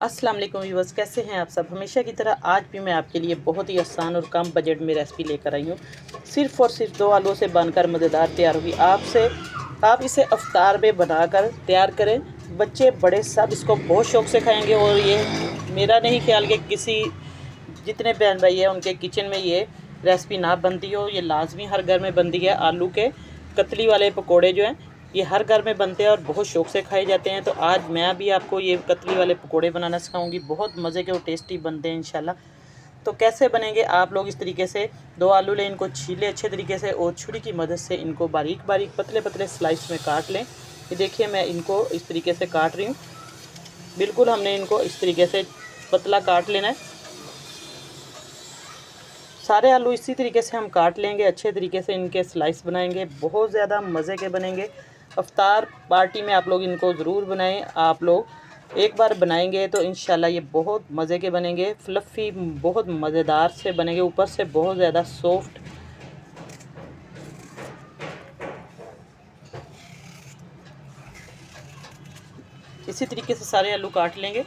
अस्सलाम वालेकुम व्यूअर्स, कैसे हैं आप सब। हमेशा की तरह आज भी मैं आपके लिए बहुत ही आसान और कम बजट में रेसिपी लेकर आई हूँ। सिर्फ़ और सिर्फ 2 आलू से बनकर मज़ेदार तैयार होगी। आप इसे इफ्तार में बनाकर तैयार करें। बच्चे बड़े सब इसको बहुत शौक़ से खाएँगे और ये मेरा नहीं ख़्याल कि किसी जितने बहन भाई हैं उनके किचन में ये रेसिपी ना बनती हो। ये लाज़मी हर घर में बनती है। आलू के कतली वाले पकोड़े जो हैं ये हर घर में बनते हैं और बहुत शौक़ से खाए जाते हैं। तो आज मैं भी आपको ये कतली वाले पकोड़े बनाना सिखाऊंगी। बहुत मज़े के और टेस्टी बनते हैं इंशाल्लाह। तो कैसे बनेंगे, आप लोग इस तरीके से 2 आलू लें, इनको छीलें अच्छे तरीके से और छुरी की मदद से इनको बारीक बारीक पतले पतले स्लाइस में काट लें। ये देखिए मैं इनको इस तरीके से काट रही हूँ। बिल्कुल हमने इनको इस तरीके से पतला काट लेना है। सारे आलू इसी तरीके से हम काट लेंगे। अच्छे तरीके से इनके स्लाइस बनाएंगे, बहुत ज़्यादा मज़े के बनेंगे। इफ्तार पार्टी में आप लोग इनको ज़रूर बनाएं। आप लोग एक बार बनाएंगे तो इंशाल्लाह ये बहुत मज़े के बनेंगे। फ्लफ़ी बहुत मज़ेदार से बनेंगे, ऊपर से बहुत ज़्यादा सॉफ्ट। इसी तरीके से सारे आलू काट लेंगे।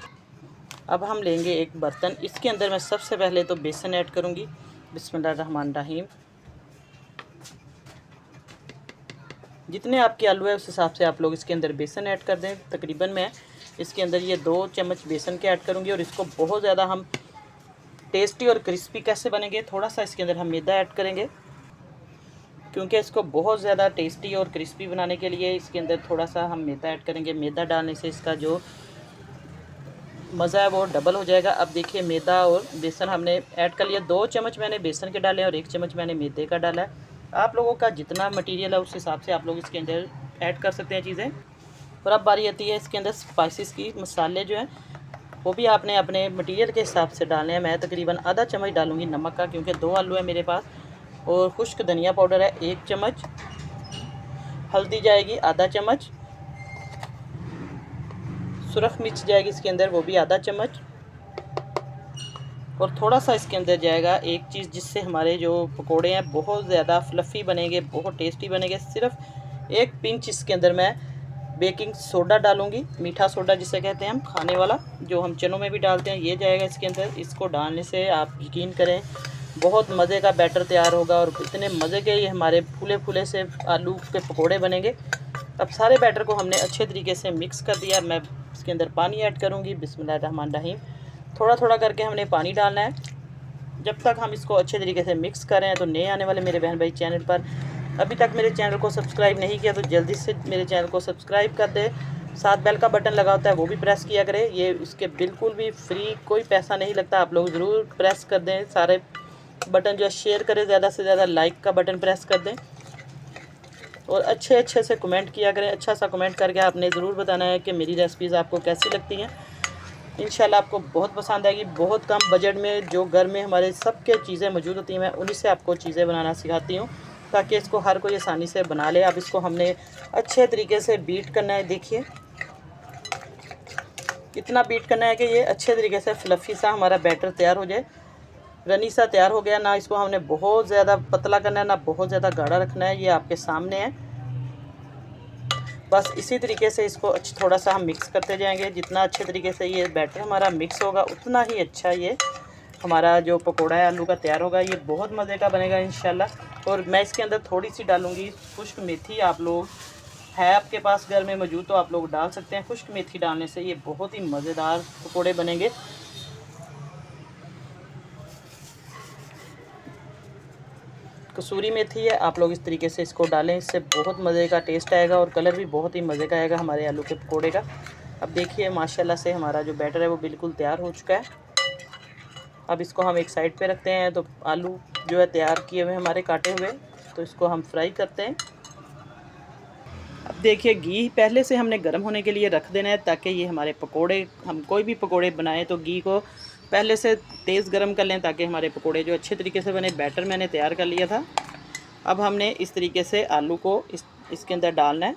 अब हम लेंगे एक बर्तन। इसके अंदर मैं सबसे पहले तो बेसन ऐड करूँगी। बिस्मिल्लाहिर्रहमानिर्रहीम। जितने आपके आलू है उस हिसाब से आप लोग इसके अंदर बेसन ऐड कर दें। तकरीबन मैं इसके अंदर ये 2 चम्मच बेसन के ऐड करूँगी। और इसको बहुत ज़्यादा हम टेस्टी और क्रिस्पी कैसे बनेंगे, थोड़ा सा इसके अंदर हम मैदा ऐड करेंगे, क्योंकि इसको बहुत ज़्यादा टेस्टी और क्रिस्पी बनाने के लिए इसके अंदर थोड़ा सा हम मैदा ऐड करेंगे। मैदा डालने से इसका जो मज़ा है वो डबल हो जाएगा। अब देखिए मैदा और बेसन हमने ऐड कर लिया। 2 चम्मच मैंने बेसन के डाले और 1 चम्मच मैंने मैदे का डाला है। आप लोगों का जितना मटेरियल है उस हिसाब से आप लोग इसके अंदर ऐड कर सकते हैं चीज़ें। और अब बारी आती है इसके अंदर स्पाइसेस की। मसाले जो हैं वो भी आपने अपने मटेरियल के हिसाब से डालने हैं। मैं तकरीबन आधा चम्मच डालूँगी नमक का, क्योंकि 2 आलू है मेरे पास। और खुश्क धनिया पाउडर है 1 चम्मच। हल्दी जाएगी आधा चम्मच। सुरख मिर्च जाएगी इसके अंदर, वो भी आधा चम्मच। और थोड़ा सा इसके अंदर जाएगा एक चीज़ जिससे हमारे जो पकोड़े हैं बहुत ज़्यादा फ्लफ़ी बनेंगे, बहुत टेस्टी बनेंगे। सिर्फ 1 पिंच इसके अंदर मैं बेकिंग सोडा डालूँगी। मीठा सोडा जिसे कहते हैं हम, खाने वाला जो हम चनों में भी डालते हैं, ये जाएगा इसके अंदर। इसको डालने से आप यकीन करें बहुत मज़े का बैटर तैयार होगा और इतने मज़े के ये हमारे फूले फूले से आलू के पकोड़े बनेंगे। अब सारे बैटर को हमने अच्छे तरीके से मिक्स कर दिया। मैं इसके अंदर पानी ऐड करूँगी। बिस्मिल्लाहिर्रहमानिर्रहीम। थोड़ा थोड़ा करके हमने पानी डालना है जब तक हम इसको अच्छे तरीके से मिक्स करें। तो नए आने वाले मेरे बहन भाई चैनल पर अभी तक मेरे चैनल को सब्सक्राइब नहीं किया तो जल्दी से मेरे चैनल को सब्सक्राइब कर दे। साथ बेल का बटन लगा होता है वो भी प्रेस किया करें। ये इसके बिल्कुल भी फ्री, कोई पैसा नहीं लगता। आप लोग ज़रूर प्रेस कर दें सारे बटन जो है। शेयर करें, ज़्यादा से ज़्यादा लाइक का बटन प्रेस कर दें और अच्छे अच्छे से कमेंट किया करें। अच्छा सा कमेंट करके आपने ज़रूर बताना है कि मेरी रेसिपीज़ आपको कैसी लगती हैं। इंशाल्लाह आपको बहुत पसंद आएगी। बहुत कम बजट में जो घर में हमारे सबके चीज़ें मौजूद होती हैं, मैं उन्हीं से आपको चीज़ें बनाना सिखाती हूँ ताकि इसको हर कोई आसानी से बना ले। अब इसको हमने अच्छे तरीके से बीट करना है। देखिए इतना बीट करना है कि ये अच्छे तरीके से फ्लफ़ी सा हमारा बैटर तैयार हो जाए, रनी सा तैयार हो गया। ना इसको हमने बहुत ज़्यादा पतला करना है, ना बहुत ज़्यादा गाढ़ा रखना है। ये आपके सामने है। बस इसी तरीके से इसको थोड़ा सा हम मिक्स करते जाएंगे। जितना अच्छे तरीके से ये बैटर हमारा मिक्स होगा उतना ही अच्छा ये हमारा जो पकोड़ा है आलू का तैयार होगा। ये बहुत मज़े का बनेगा इंशाल्लाह। और मैं इसके अंदर थोड़ी सी डालूँगी खुश्क मेथी। आप लोग है आपके पास घर में मौजूद तो आप लोग डाल सकते हैं। खुश्क मेथी डालने से ये बहुत ही मज़ेदार पकोड़े बनेंगे। कसूरी मेथी है, आप लोग इस तरीके से इसको डालें, इससे बहुत मज़े का टेस्ट आएगा और कलर भी बहुत ही मज़े का आएगा हमारे आलू के पकोड़े का। अब देखिए माशाल्लाह से हमारा जो बैटर है वो बिल्कुल तैयार हो चुका है। अब इसको हम एक साइड पे रखते हैं। तो आलू जो है तैयार किए हुए हमारे काटे हुए, तो इसको हम फ्राई करते हैं। अब देखिए घी पहले से हमने गर्म होने के लिए रख देना है ताकि ये हमारे पकोड़े, हम कोई भी पकोड़े बनाएं तो घी को पहले से तेज़ गर्म कर लें ताकि हमारे पकोड़े जो अच्छे तरीके से बने। बैटर मैंने तैयार कर लिया था। अब हमने इस तरीके से आलू को इसके अंदर डालना है।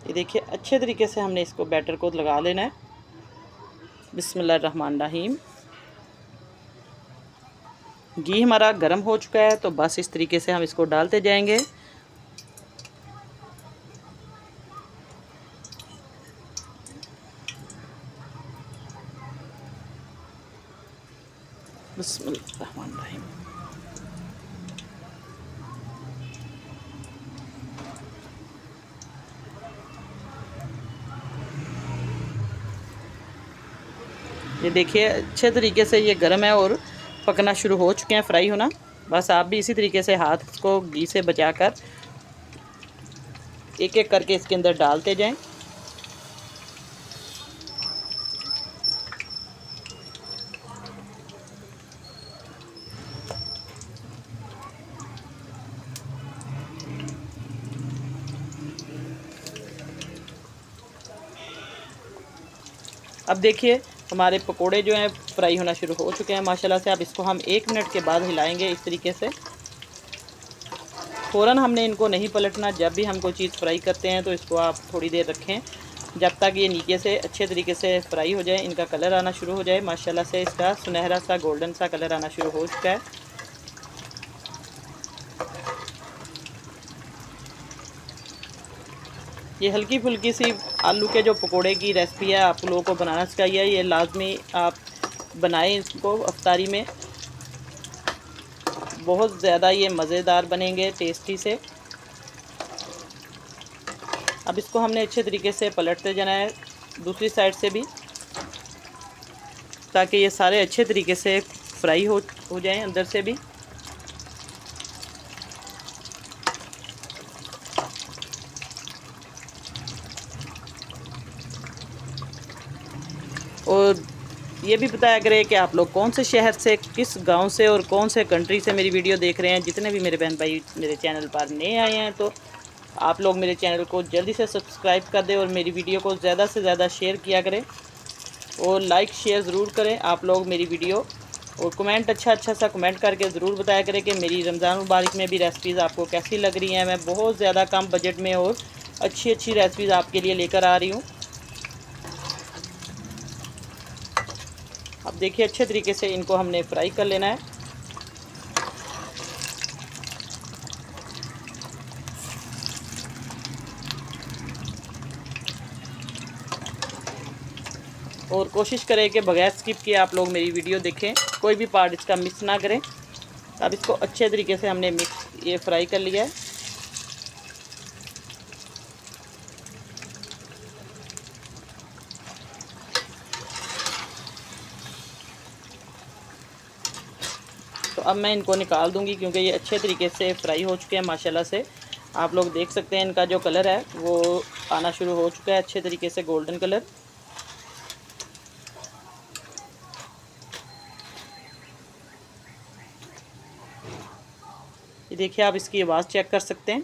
ये देखिए अच्छे तरीके से हमने इसको बैटर को लगा लेना है। बिस्मिल्लाहिर्रहमानिर्रहीम। घी हमारा गर्म हो चुका है, तो बस इस तरीके से हम इसको डालते जाएंगे। बिस्मिल्लाहिर्रहमानिर्रहीम। ये देखिए अच्छे तरीके से ये गर्म है और पकना शुरू हो चुके हैं, फ्राई होना। बस आप भी इसी तरीके से हाथ को घी से बचाकर एक एक करके इसके अंदर डालते जाएं। अब देखिए हमारे पकोड़े जो हैं फ्राई होना शुरू हो चुके हैं माशाल्लाह से। अब इसको हम 1 मिनट के बाद हिलाएंगे इस तरीके से। फ़ौरन हमने इनको नहीं पलटना। जब भी हम कोई चीज़ फ्राई करते हैं तो इसको आप थोड़ी देर रखें जब तक ये नीचे से अच्छे तरीके से फ्राई हो जाए, इनका कलर आना शुरू हो जाए। माशाल्लाह से इसका सुनहरा सा गोल्डन सा कलर आना शुरू हो चुका है। ये हल्की फुल्की सी आलू के जो पकोड़े की रेसिपी है आप लोगों को बनाना चाहिए। ये लाजमी आप बनाएं इसको अफ्तारी में, बहुत ज़्यादा ये मज़ेदार बनेंगे टेस्टी से। अब इसको हमने अच्छे तरीके से पलटते जाना है दूसरी साइड से भी, ताकि ये सारे अच्छे तरीके से फ्राई हो जाएं अंदर से भी। और ये भी बताया करें कि आप लोग कौन से शहर से, किस गांव से और कौन से कंट्री से मेरी वीडियो देख रहे हैं। जितने भी मेरे बहन भाई मेरे चैनल पर नए आए हैं तो आप लोग मेरे चैनल को जल्दी से सब्सक्राइब कर दें और मेरी वीडियो को ज़्यादा से ज़्यादा शेयर किया करें और लाइक शेयर ज़रूर करें आप लोग मेरी वीडियो। और कमेंट अच्छा सा कमेंट करके ज़रूर बताया करें कि मेरी रमज़ान मुबारक में भी रेसिपीज़ आपको कैसी लग रही हैं। मैं बहुत ज़्यादा कम बजट में और अच्छी रेसिपीज़ आपके लिए लेकर आ रही हूँ। अब देखिए अच्छे तरीके से इनको हमने फ्राई कर लेना है। और कोशिश करें कि बगैर स्किप किए आप लोग मेरी वीडियो देखें, कोई भी पार्ट इसका मिस ना करें। अब इसको अच्छे तरीके से हमने ये फ्राई कर लिया है। तो अब मैं इनको निकाल दूंगी क्योंकि ये अच्छे तरीके से फ्राई हो चुके हैं माशाल्लाह से। आप लोग देख सकते हैं इनका जो कलर है वो आना शुरू हो चुका है अच्छे तरीके से, गोल्डन कलर। ये देखिए आप इसकी आवाज़ चेक कर सकते हैं।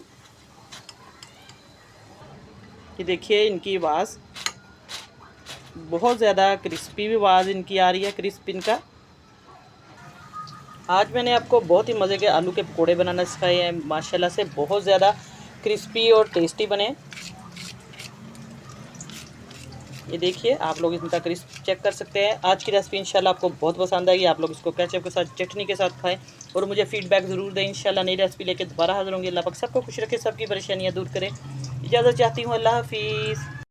ये देखिए इनकी आवाज़ बहुत ज़्यादा क्रिस्पी भी आवाज़ इनकी आ रही है, क्रिस्प इनका। आज मैंने आपको बहुत ही मज़े के आलू के पकोड़े बनाना सिखाए हैं माशाल्लाह से, बहुत ज़्यादा क्रिस्पी और टेस्टी बने। ये देखिए आप लोग इनका क्रिस्प चेक कर सकते हैं। आज की रेसिपी इंशाल्लाह आपको बहुत पसंद आएगी। आप लोग इसको केचप के साथ, चटनी के साथ खाएं और मुझे फीडबैक ज़रूर दें। इंशाल्लाह नई रेसिपी लेकर दोबारा हाज़िर होंगे। अल्लाह पाक सबको खुश रखे, सबकी परेशानियाँ दूर करें। इजाज़त चाहती हूँ, अल्लाह हाफिज़।